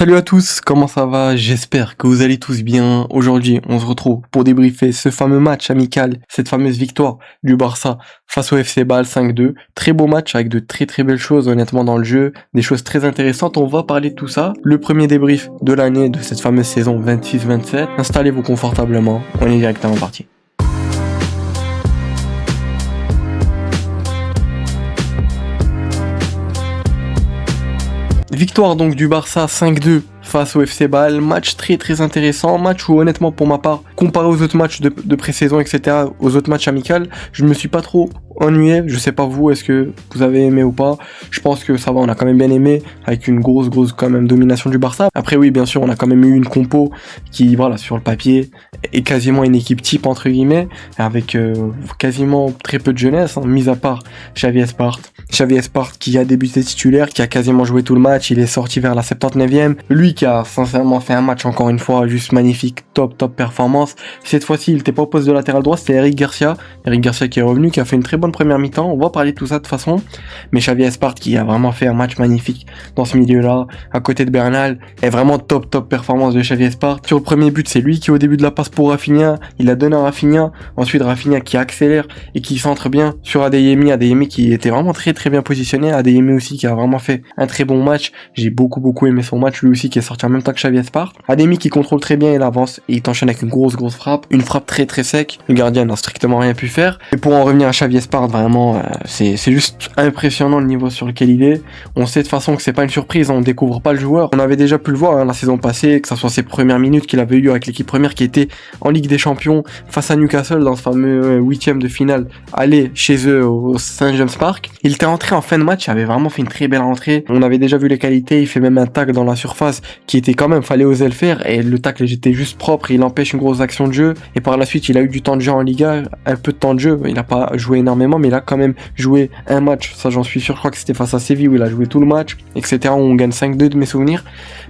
Salut à tous, comment ça va? J'espère que vous allez tous bien. Aujourd'hui, on se retrouve pour débriefer ce fameux match amical, cette fameuse victoire du Barça face au FC Bâle 5-2. Très beau match avec de très belles choses honnêtement dans le jeu, des choses très intéressantes. On va parler de tout ça. Le premier débrief de l'année de cette fameuse saison 26-27. Installez-vous confortablement, on est directement parti. Victoire donc du Barça 5-2 face au FC Bâle, match très intéressant, match où honnêtement pour ma part, comparé aux autres matchs de pré-saison etc, aux autres matchs amicaux, je me suis pas trop ennuyé. Je sais pas vous, est-ce que vous avez aimé ou pas? Je pense que ça va, on a quand même bien aimé, avec une grosse quand même domination du Barça. Après oui, bien sûr, on a quand même eu une compo qui, voilà, sur le papier, est quasiment une équipe type entre guillemets, avec quasiment très peu de jeunesse, hein, mis à part Xavi Espart qui a débuté titulaire, qui a quasiment joué tout le match, il est sorti vers la 79e, lui qui a sincèrement fait un match encore une fois juste magnifique, top performance. Cette fois-ci il était pas au poste de latéral droit, c'était Eric Garcia qui est revenu, qui a fait une très bonne première mi-temps. On va parler de tout ça de toute façon, mais Xavi Espart qui a vraiment fait un match magnifique dans ce milieu-là, à côté de Bernal, est vraiment top performance de Xavi Espart. Sur le premier but, c'est lui qui au début de la passe pour Rafinha, il a donné à Rafinha, ensuite Rafinha qui accélère et qui centre bien sur Adeyemi qui était vraiment très bien positionné, Adeyemi aussi qui a vraiment fait un très bon match. J'ai beaucoup aimé son match, lui aussi qui est sorti en même temps que Xavi Espart. Adeyemi qui contrôle très bien, il avance et il t'enchaîne avec une grosse frappe, une frappe très sec, le gardien n'a strictement rien pu faire. Et pour en revenir à Xavi Espart, vraiment c'est juste impressionnant le niveau sur lequel il est. On sait de toute façon que c'est pas une surprise, on découvre pas le joueur, on avait déjà pu le voir la saison passée, que ça soit ses premières minutes qu'il avait eu avec l'équipe première qui était en Ligue des Champions face à Newcastle dans ce fameux 8e de finale aller chez eux au St James Park. Il était entré en fin de match, il avait vraiment fait une très belle entrée, on avait déjà vu les qualités, il fait même un tacle dans la surface qui était quand même, fallait oser le faire, et le tacle était juste propre, il empêche une grosse action de jeu, et par la suite il a eu du temps de jeu en Liga, un peu de temps de jeu, il a pas joué énormément mais il a quand même joué un match, ça j'en suis sûr, je crois que c'était face à Séville où il a joué tout le match, etc. où on gagne 5-2 de mes souvenirs.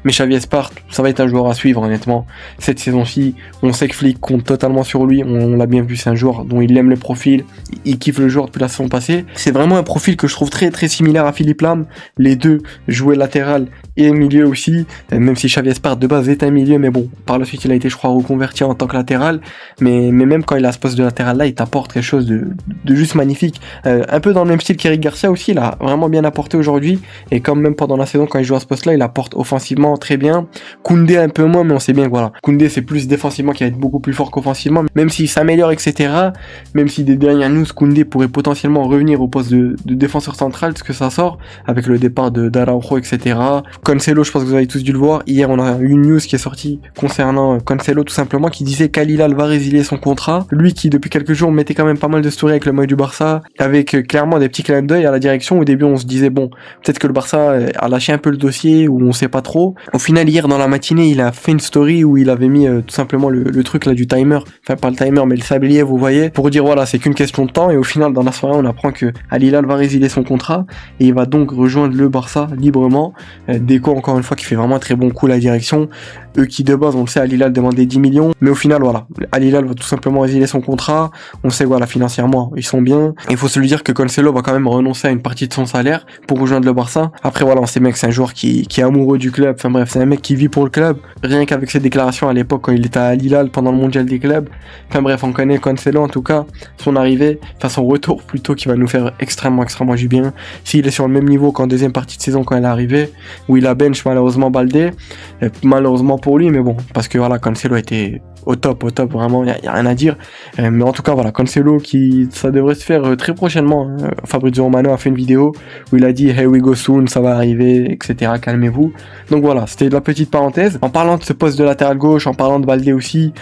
Mais Xavi Espart, ça va être un joueur à suivre honnêtement. Cette saison-ci, on sait que Flick compte totalement sur lui, on l'a bien vu, c'est un joueur dont il aime le profil, il kiffe le joueur depuis la saison passée. C'est vraiment un profil que je trouve très similaire à Philippe Lam, les deux jouaient latéral et milieu aussi, même si Xavi Espart de base est un milieu, mais bon, par la suite il a été je crois reconverti en tant que latéral, mais même quand il a ce poste de latéral là, il t'apporte quelque chose de juste magnifique, un peu dans le même style qu'Eric Garcia aussi, il a vraiment bien apporté aujourd'hui, et comme même pendant la saison quand il joue à ce poste là, il apporte offensivement très bien. Koundé un peu moins, mais on sait bien que voilà, Koundé c'est plus défensivement qui va être beaucoup plus fort qu'offensivement, même s'il s'améliore etc, même si des dernières news, Koundé pourrait potentiellement revenir au poste de défenseur central, ce que ça sort, avec le départ d'Araujo etc. Cancelo, je pense que vous avez tous dû le voir, hier on a eu une news qui est sortie concernant Cancelo tout simplement, qui disait qu'Al-Hilal va résilier son contrat, lui qui depuis quelques jours mettait quand même pas mal de stories avec le maillot du Barça, avec clairement des petits clins d'œil à la direction. Au début on se disait bon, peut-être que le Barça a lâché un peu le dossier, ou on sait pas trop. Au final hier dans la matinée il a fait une story où il avait mis tout simplement le truc là du timer, enfin pas le timer mais le sablier vous voyez, pour dire voilà c'est qu'une question de temps, et au final dans la soirée on apprend que Al-Hilal va résilier son contrat et il va donc rejoindre le Barça librement. Deco encore une fois qui fait vraiment un très bon coup la direction, eux qui de base on le sait Al-Hilal demandait 10 millions, mais au final voilà, Al-Hilal va tout simplement résilier son contrat, on sait voilà financièrement ils sont bien, il faut se le dire que Cancelo va quand même renoncer à une partie de son salaire pour rejoindre le Barça. Après voilà, on sait bien que c'est un joueur qui est amoureux du club, enfin bref c'est un mec qui vit pour le club, rien qu'avec ses déclarations à l'époque quand il était à Al-Hilal pendant le mondial des clubs, enfin bref on connaît Cancelo en tout cas, son arrivée, enfin son retour plutôt, qui va nous faire extrêmement du bien, s'il est sur le même niveau qu'en deuxième partie de saison quand il est arrivé, où il a bench malheureusement Baldé, malheureusement pour lui, mais bon, parce que voilà, Cancelo était au top, vraiment, y a rien à dire, mais en tout cas voilà, Cancelo qui, ça devrait se faire très prochainement, Fabrizio Romano a fait une vidéo où il a dit here we go soon, ça va arriver, etc, calmez-vous. Donc voilà, c'était de la petite parenthèse. En parlant de ce poste de latéral gauche, en parlant de Baldé aussi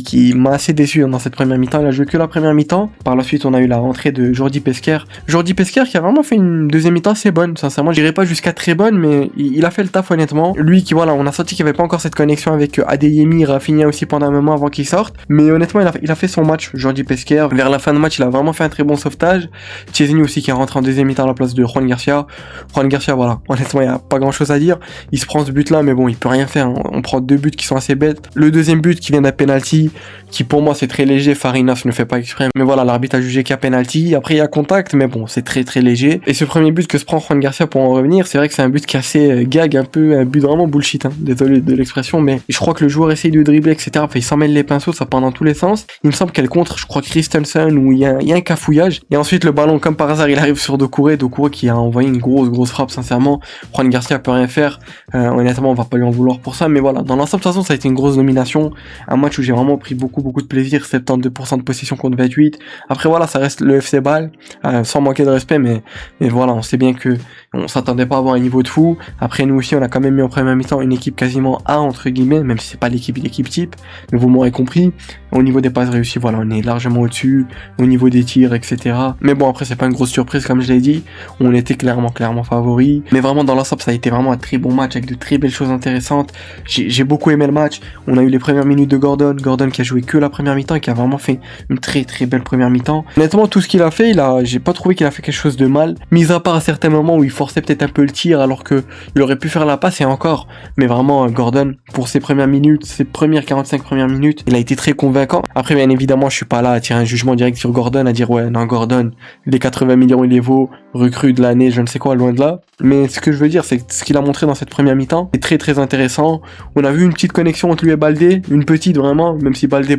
qui m'a assez déçu dans cette première mi-temps, il a joué que la première mi-temps. Par la suite on a eu la rentrée de Jordi Pesquer qui a vraiment fait une deuxième mi-temps assez bonne, sincèrement je dirais pas jusqu'à très bonne, mais il a fait le taf honnêtement. Lui qui voilà, on a senti qu'il n'y avait pas encore cette connexion avec Adeyemi, Rafinha aussi pendant un moment avant qu'il sorte. Mais honnêtement, il a fait son match, Jordi Pesquer. Vers la fin de match, il a vraiment fait un très bon sauvetage. Chesney aussi qui est rentré en deuxième mi-temps à la place de Juan Garcia. Juan Garcia, voilà, honnêtement, il n'y a pas grand chose à dire. Il se prend ce but-là, mais bon, il peut rien faire. On prend 2 buts qui sont assez bêtes. Le deuxième but qui vient d'un penalty, qui pour moi c'est très léger. Farinas ne fait pas exprès. Mais voilà, l'arbitre a jugé qu'il y a penalty. Après, il y a contact, mais bon, c'est très très léger. Et ce premier but que se prend Juan Garcia, pour en revenir, c'est vrai que c'est un but qui est assez gag, un peu, un but vraiment bullshit, hein. Désolé de l'expression, mais je crois que le joueur essaye de dribbler, etc. Enfin, il s'en mêle les pinceaux, ça part dans tous les sens. Il me semble qu'elle contre, je crois, Christensen, où il y a un cafouillage. Et ensuite, le ballon, comme par hasard, il arrive sur Doucouré qui a envoyé une grosse frappe, sincèrement. Juan Garcia peut rien faire. Honnêtement, on va pas lui en vouloir pour ça, mais voilà. Dans l'ensemble, de toute façon, ça a été une grosse domination. Un match où j'ai vraiment pris beaucoup de plaisir. 72% de possession contre 28. Après, voilà, ça reste le FC Bâle, sans manquer de respect, mais voilà, on sait bien que on s'attendait pas à avoir un niveau de fou. Après, nous aussi, on a quand même mis en première mi-temps une équipe quasiment A, entre guillemets, même si c'est pas l'équipe type, mais vous m'aurez compris. Au niveau des passes réussies, voilà, on est largement au-dessus, au niveau des tirs, etc. Mais bon, après, c'est pas une grosse surprise, comme je l'ai dit. On était clairement favoris. Mais vraiment, dans l'ensemble, ça a été vraiment un très bon match, avec de très belles choses intéressantes. J'ai beaucoup aimé le match. On a eu les premières minutes de Gordon qui a joué que la première mi-temps et qui a vraiment fait une très belle première mi-temps. Honnêtement, tout ce qu'il a fait, j'ai pas trouvé qu'il a fait quelque chose de mal, mis à part à certains moments où il forçait peut-être un peu le tir alors que il aurait pu faire la passe et encore. Mais vraiment, Gordon, pour ses premières minutes, ses premières 45 premières minutes, il a été très convaincant. Après, bien évidemment, je suis pas là à tirer un jugement direct sur Gordon, à dire ouais, non, Gordon, les 80 millions, il les vaut, recrue de l'année, je ne sais quoi, loin de là. Mais ce que je veux dire, c'est que ce qu'il a montré dans cette première mi-temps est très intéressant. On a vu une petite connexion entre lui et Baldé, une petite vraiment, même si Baldé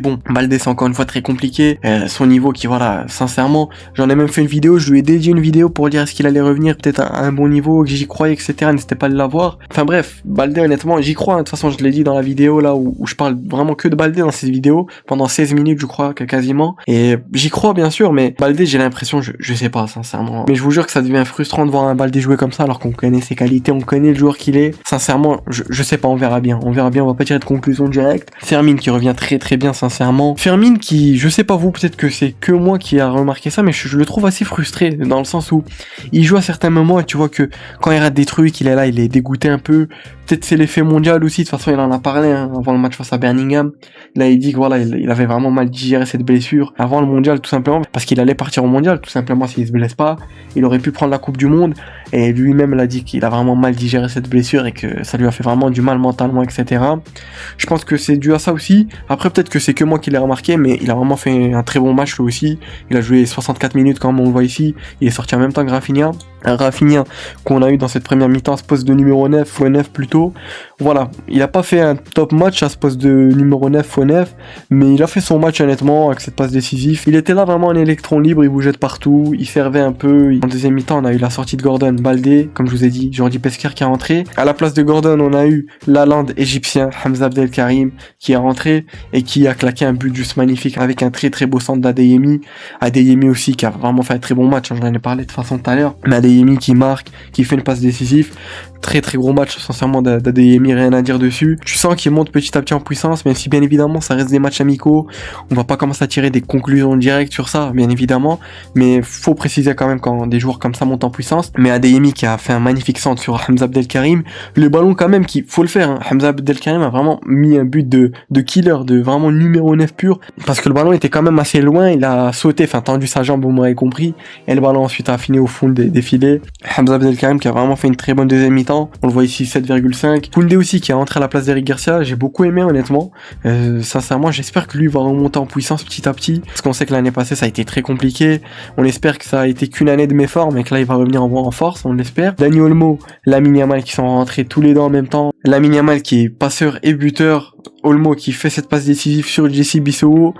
c'est encore une fois très compliqué. Son niveau qui, voilà, sincèrement, j'en ai même fait une vidéo, je lui ai dédié une vidéo pour dire est-ce qu'il allait revenir peut-être à un bon niveau, que j'y croyais, etc. N'hésitez pas à l'avoir. Enfin bref, Baldé, honnêtement, j'y crois, hein. De toute façon, je l'ai dit dans la vidéo là où je parle vraiment que de Baldé dans cette vidéo, pendant 16 minutes, je crois, quasiment. Et j'y crois, bien sûr, mais Baldé, j'ai l'impression, je sais pas, sincèrement. Mais je vous jure que ça devient frustrant de voir un Baldé jouer comme ça, alors qu'on connaît ses qualités, on connaît le joueur qu'il est. Sincèrement, je sais pas, on verra bien, on va pas tirer de conclusion directe. Fermin qui revient très bien, sincèrement. Fermin qui, je sais pas vous, peut-être que c'est que moi qui a remarqué ça, mais je le trouve assez frustré, dans le sens où il joue à certains moments et tu vois que quand il rate des trucs, il est là, il est dégoûté un peu. Peut-être c'est l'effet mondial aussi, de toute façon il en a parlé, hein, avant le match face à Birmingham. Là il dit que voilà, il avait vraiment mal digéré cette blessure avant le mondial, tout simplement, parce qu'il allait partir au mondial, tout simplement. S'il se blesse pas, il aurait pu prendre la Coupe du Monde, et lui-même l'a dit qu'il a vraiment mal digéré cette blessure et que ça lui a fait vraiment du mal mentalement, etc. Je pense que c'est dû à ça aussi. Après peut-être que c'est que moi qui l'ai remarqué, mais il a vraiment fait un très bon match lui aussi. Il a joué 64 minutes comme on le voit ici, il est sorti en même temps que Rafinha qu'on a eu dans cette première mi-temps à ce poste de numéro 9 ou 9 plutôt. Voilà, il a pas fait un top match à ce poste de numéro 9 ou 9, mais il a fait son match honnêtement avec cette passe décisive. Il était là vraiment en électron libre, il bougeait de partout, il servait un peu. En deuxième mi-temps, on a eu la sortie de Gordon, Baldé, comme je vous ai dit, Jordi Pesquer qui est rentré. À la place de Gordon, on a eu l'Alande égyptien, Hamza Abdelkarim, qui est rentré et qui a claqué un but juste magnifique avec un très beau centre d'Adeyemi. Adeyemi aussi qui a vraiment fait un très bon match, j'en ai parlé de toute façon tout à l'heure. Mais Adeyemi qui marque, qui fait une passe décisive. Très gros match, sincèrement, d'Adeyemi, rien à dire dessus. Tu sens qu'il monte petit à petit en puissance, même si bien évidemment ça reste des matchs amicaux. On va pas commencer à tirer des conclusions directes sur ça, bien évidemment, mais faut préciser quand même quand des joueurs comme ça montent en puissance. Mais Adeyemi qui a fait un magnifique centre sur Hamza Abdelkarim, le ballon quand même, qu'il faut le faire, hein. Hamza Abdelkarim a vraiment mis un but de killer, de vraiment numéro 9 pur, parce que le ballon était quand même assez loin, il a sauté, enfin tendu sa jambe, vous m'aurez compris, et le ballon ensuite a fini au fond des filets. Hamza Abdelkarim qui a vraiment fait une très bonne deuxième mi-temps. On le voit ici, 7,5. Koundé aussi qui est rentré à la place d'Eric Garcia, j'ai beaucoup aimé honnêtement. Sincèrement, j'espère que lui va remonter en puissance petit à petit, parce qu'on sait que l'année passée ça a été très compliqué. On espère que ça a été qu'une année de méforme, mais que là il va revenir en force, on l'espère. Dani Olmo, Lamine Yamal qui sont rentrés tous les deux en même temps. Lamine Yamal qui est passeur et buteur. Olmo qui fait cette passe décisive sur Jesse Bissou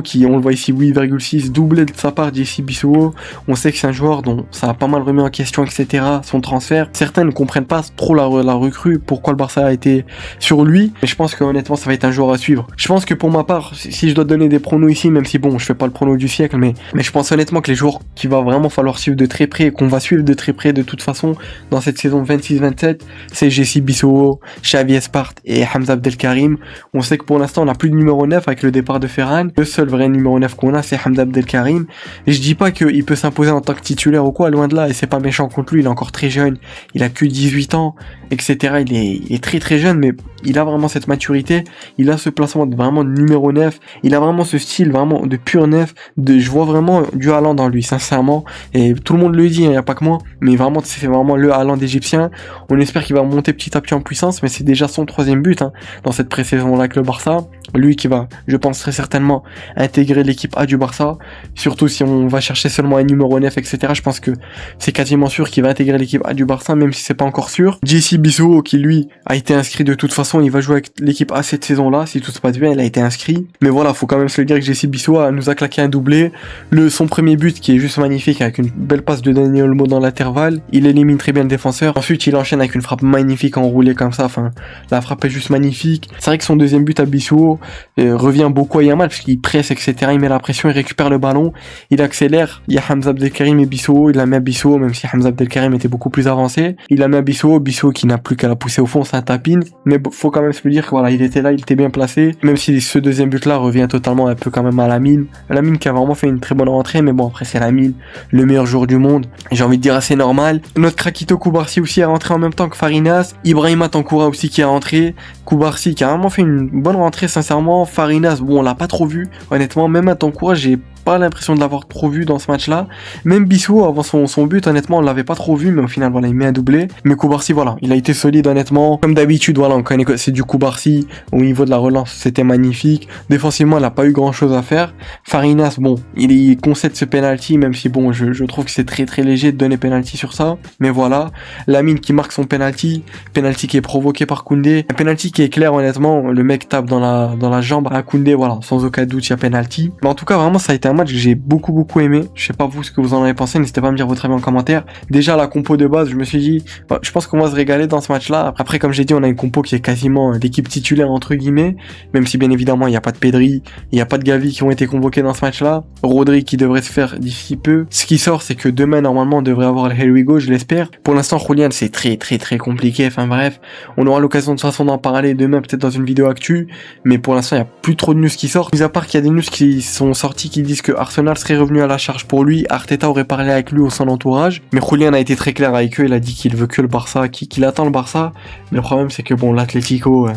qui, on le voit ici, 8,6, doublé de sa part Jesse Bissou. On sait que c'est un joueur dont ça a pas mal remis en question, etc. Son transfert. Certains ne comprennent pas trop la recrue, pourquoi le Barça a été sur lui. Mais je pense que honnêtement, ça va être un joueur à suivre. Je pense que pour ma part, si je dois donner des pronos ici, même si bon, je fais pas le prono du siècle, mais je pense honnêtement que les joueurs qu'il va vraiment falloir suivre de très près et qu'on va suivre de très près de toute façon dans cette saison 26-27, c'est Jesse Bissou, Xavi Espart et Hamza Abdelkarim. On sait que pour l'instant on n'a plus de numéro 9 avec le départ de Ferran. Le seul vrai numéro 9 qu'on a, c'est Hamza Abdelkarim. Et je dis pas qu'il peut s'imposer en tant que titulaire ou quoi, loin de là, et c'est pas méchant contre lui, il est encore très jeune, il a que 18 ans, etc. Il est très jeune, mais il a vraiment cette maturité, il a ce placement vraiment de numéro 9, il a vraiment ce style vraiment de pur 9, je vois vraiment du Haaland dans lui, sincèrement, et tout le monde le dit, il n'y a pas que moi, mais vraiment, c'est vraiment le Haaland égyptien. On espère qu'il va monter petit à petit en puissance, mais c'est déjà son 3e but dans cette pré-saison-là avec le Barça. Lui qui va, je pense très certainement, intégrer l'équipe A du Barça, surtout si on va chercher seulement un numéro 9, etc. Je pense que c'est quasiment sûr qu'il va intégrer l'équipe A du Barça, même si c'est pas encore sûr. JC Bissou, qui lui a été inscrit de toute façon, il va jouer avec l'équipe A cette saison-là, si tout se passe bien, il a été inscrit. Mais voilà, faut quand même se le dire que JC Bissou nous a claqué un doublé. Son premier but qui est juste magnifique, avec une belle passe de Dani Olmo dans l'intervalle, il élimine très bien le défenseur. Ensuite, il enchaîne avec une frappe magnifique enroulée comme ça, enfin, la frappe est juste magnifique. C'est vrai que son deuxième but à Bissou revient beaucoup à Yamal, parce qu'il presse, etc. Il met la pression, il récupère le ballon, il accélère. Il y a Hamza Abdelkarim et Bissou, il la met à Bissou, même si Hamza Abdelkarim était beaucoup plus avancé. Il la met à Bissou qui n'a plus qu'à la pousser au fond, c'est un tapine. Mais faut quand même se le dire que voilà, il était là, il était bien placé. Même si ce deuxième but-là revient totalement un peu quand même à Lamine. Lamine qui a vraiment fait une très bonne rentrée, mais bon, après c'est Lamine, le meilleur joueur du monde. J'ai envie de dire assez normal. Notre Krakito Koubarsi aussi est rentré en même temps que Farinas. Ibrahima Tankoura aussi qui est rentré. Koubarsi qui a vraiment fait une bonne rentrée, sincèrement. Farinas, bon, on l'a pas trop vu. Honnêtement, même à Tankoura, j'ai pas l'impression de l'avoir trop vu dans ce match-là. Même Bissou, avant son but, honnêtement, on l'avait pas trop vu, mais au final, voilà, il met un doublé. Mais Koubarsi, voilà, il a été solide, honnêtement. Comme d'habitude, voilà, on connaît que c'est du Koubarsi. Au niveau de la relance, c'était magnifique. Défensivement, il a pas eu grand-chose à faire. Farinas, bon, il concède ce penalty, même si, bon, je trouve que c'est très très léger de donner penalty sur ça. Mais voilà, Lamine qui marque son penalty qui est provoqué par Koundé. Un penalty qui est clair, honnêtement. Le mec tape dans la jambe à Koundé, voilà, sans aucun doute, il y a penalty. Mais en tout cas, vraiment, ça a été un match que j'ai beaucoup aimé. Je sais pas vous ce que vous en avez pensé, n'hésitez pas à me dire votre avis en commentaire. Déjà la compo de base, je me suis dit, bah, je pense qu'on va se régaler dans ce match-là. Après, comme j'ai dit, on a une compo qui est quasiment l'équipe titulaire entre guillemets, même si bien évidemment il n'y a pas de Pedri, il n'y a pas de Gavi qui ont été convoqués dans ce match-là. Rodri qui devrait se faire d'ici peu. Ce qui sort, c'est que demain normalement on devrait avoir le Here We Go, je l'espère. Pour l'instant, Julian, c'est très compliqué. Enfin bref, on aura l'occasion de toute façon d'en parler demain peut-être dans une vidéo actu, mais pour l'instant il y a plus trop de news qui sortent. Mis à part qu'il y a des news qui sont sorties qui disent que Arsenal serait revenu à la charge pour lui, Arteta aurait parlé avec lui ou son entourage, mais Julian a été très clair avec eux, il a dit qu'il veut que le Barça, qu'il attend le Barça, mais le problème c'est que bon, l'Atlético,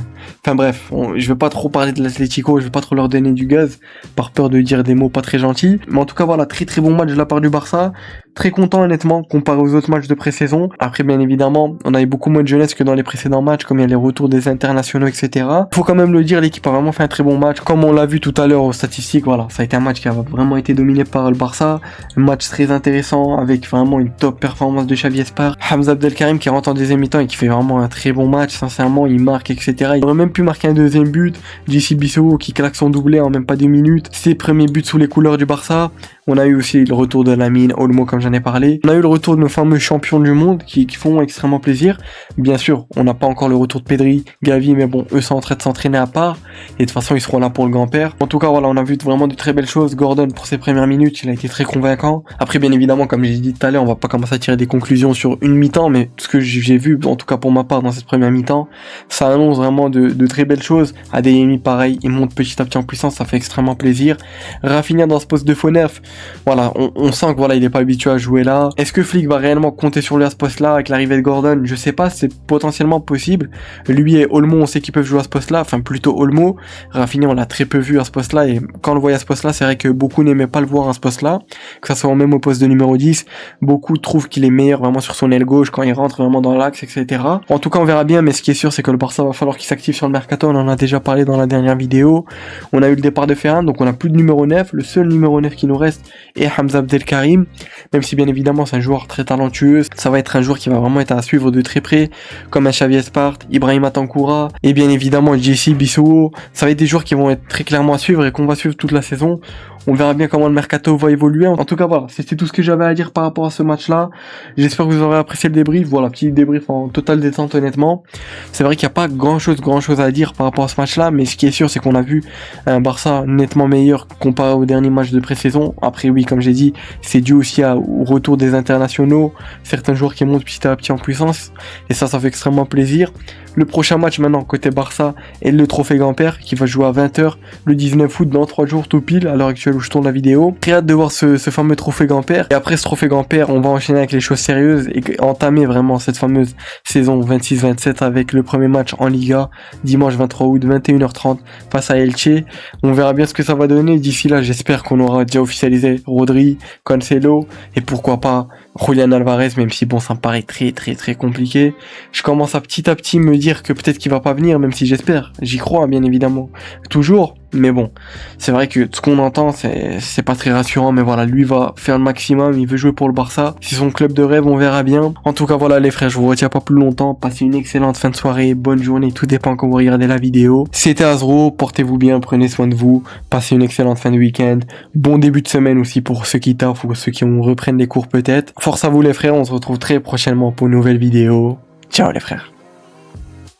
enfin bref, je vais pas trop parler de l'Atlético, je vais pas trop leur donner du gaz, par peur de dire des mots pas très gentils, mais en tout cas voilà, très bon match de la part du Barça, très content honnêtement, comparé aux autres matchs de pré-saison. Après bien évidemment, on avait beaucoup moins de jeunesse que dans les précédents matchs, comme il y a les retours des internationaux, etc. Faut quand même le dire, l'équipe a vraiment fait un très bon match, comme on l'a vu tout à l'heure aux statistiques, voilà, ça a été un match qui a vraiment été dominé par le Barça, un match très intéressant, avec vraiment une top performance de Xavi Espar, Hamza Abdelkarim qui rentre en deuxième mi-temps et qui fait vraiment un très bon match, sincèrement, il marque, etc. Il aurait même pu marquer un deuxième but, JC Bissou qui claque son doublé en même pas 2 minutes, ses premiers buts sous les couleurs du Barça. On a eu aussi le retour de Lamine, Olmo comme j'en ai parlé. On a eu le retour de nos fameux champions du monde qui font extrêmement plaisir. Bien sûr, on n'a pas encore le retour de Pedri, Gavi, mais bon, eux sont en train de s'entraîner à part. Et de toute façon, ils seront là pour le grand-père. En tout cas, voilà, on a vu vraiment de très belles choses. Gordon, pour ses premières minutes, il a été très convaincant. Après, bien évidemment, comme j'ai dit tout à l'heure, on va pas commencer à tirer des conclusions sur une mi-temps, mais ce que j'ai vu, en tout cas pour ma part, dans cette première mi-temps, ça annonce vraiment de très belles choses. Adeyemi, pareil, il monte petit à petit en puissance, ça fait extrêmement plaisir. Rafinha dans ce poste de faux neuf, voilà, on sent que voilà, il est pas habitué à jouer là. Est-ce que Flick va réellement compter sur lui à ce poste-là avec l'arrivée de Gordon? Je sais pas, c'est potentiellement possible. Lui et Olmo, on sait qu'ils peuvent jouer à ce poste-là, enfin plutôt Olmo. Rafinha, on l'a très peu vu à ce poste-là, et quand on le voyait à ce poste-là, c'est vrai que beaucoup n'aimaient pas le voir à ce poste-là, que ça soit même au poste de numéro 10. Beaucoup trouvent qu'il est meilleur vraiment sur son aile gauche quand il rentre vraiment dans l'axe, etc. En tout cas, on verra bien, mais ce qui est sûr, c'est que le Barça va falloir qu'il s'active sur le mercato. On en a déjà parlé dans la dernière vidéo. On a eu le départ de Ferran, donc on a plus de numéro 9. Le seul numéro 9 qui nous reste est Hamza Abdelkarim, même si bien évidemment c'est un joueur très talentueux, ça va être un joueur qui va vraiment être à suivre de très près, comme un Xavi Espart, Ibrahima Tankoura, et bien évidemment JC Bissou. Ça va être des joueurs qui vont être très clairement à suivre et qu'on va suivre toute la saison. On verra bien comment le mercato va évoluer. En tout cas, voilà, c'était tout ce que j'avais à dire par rapport à ce match-là. J'espère que vous aurez apprécié le débrief. Voilà, petit débrief en totale détente, honnêtement. C'est vrai qu'il n'y a pas grand-chose à dire par rapport à ce match-là, mais ce qui est sûr, c'est qu'on a vu un Barça nettement meilleur comparé au dernier match de pré-saison. Après, oui, comme j'ai dit, c'est dû aussi au retour des internationaux, certains joueurs qui montent petit à petit en puissance, et ça fait extrêmement plaisir. Le prochain match maintenant côté Barça est le Trophée Gamper qui va jouer à 20h le 19 août dans 3 jours tout pile à l'heure actuelle où je tourne la vidéo. Très hâte de voir ce fameux Trophée Gamper. Et après ce Trophée Gamper, on va enchaîner avec les choses sérieuses et entamer vraiment cette fameuse saison 26-27 avec le premier match en Liga dimanche 23 août 21h30 face à Elche. On verra bien ce que ça va donner. D'ici là, j'espère qu'on aura déjà officialisé Rodri, Cancelo et pourquoi pas Julián Álvarez, même si bon, ça me paraît très compliqué. Je commence à petit me dire que peut-être qu'il va pas venir, même si j'espère. J'y crois, bien évidemment. Toujours. Mais bon, c'est vrai que ce qu'on entend, c'est pas très rassurant, mais voilà, lui va faire le maximum, il veut jouer pour le Barça. C'est son club de rêve, on verra bien. En tout cas, voilà les frères, je vous retiens pas plus longtemps. Passez une excellente fin de soirée, bonne journée, tout dépend quand vous regardez la vidéo. C'était Azro, portez-vous bien, prenez soin de vous, passez une excellente fin de week-end. Bon début de semaine aussi pour ceux qui taffent ou ceux qui reprennent les cours peut-être. Force à vous les frères, on se retrouve très prochainement pour une nouvelle vidéo. Ciao les frères.